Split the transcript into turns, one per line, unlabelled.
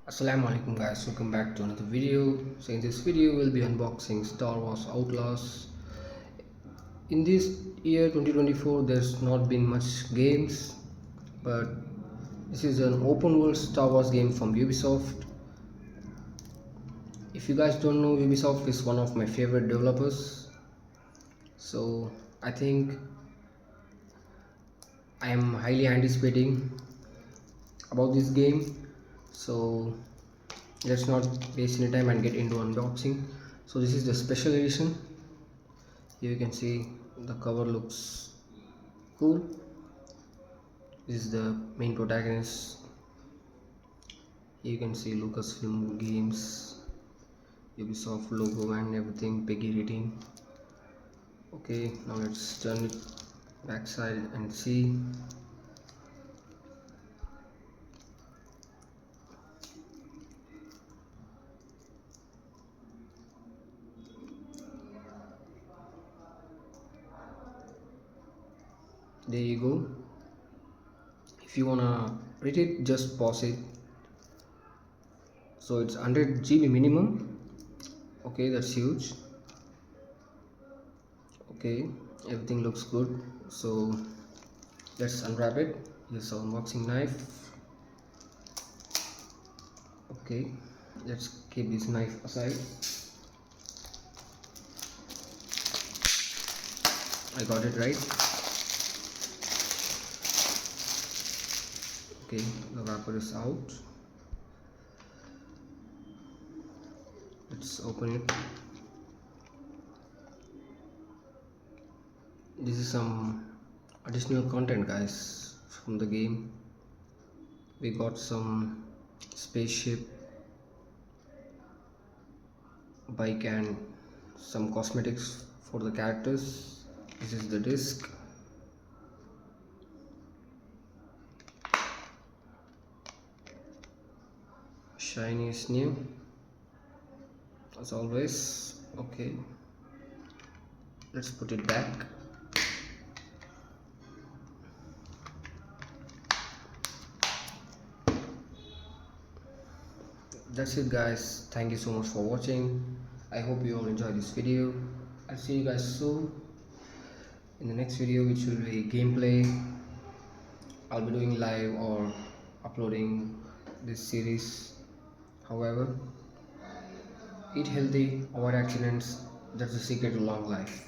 Assalamu alaikum guys, welcome back to another video. So in this video we'll be unboxing Star Wars Outlaws. In this year 2024 there's not been much games, but this is an open world Star Wars game from Ubisoft. If you guys don't know, Ubisoft is one of my favorite developers. So I think I am highly anticipating about this game. So let's not waste any time and get into unboxing. So this is the special edition. Here you can see the cover looks cool. This is the main protagonist. Here you can see Lucasfilm Games, Ubisoft logo and everything, Peggy rating. Okay, now let's turn it backside and see. There you go. If you wanna read it, just pause it. So it's 100 GB minimum. Okay, that's huge. Okay, everything looks good. So let's unwrap it. Here's our unboxing knife. Okay, let's keep this knife aside. I got it right. Okay, the wrapper is out. Let's open it. This is some additional content, guys, from the game. We got some spaceship, bike, and some cosmetics for the characters. This is the disc. Shiny is new as always. Okay, let's put it back. That's it guys, thank you so much for watching. I hope you all enjoyed this video. I'll see you guys soon in the next video, which will be gameplay. I'll be doing live or uploading this series. However, eat healthy, avoid accidents. That's the secret to long life.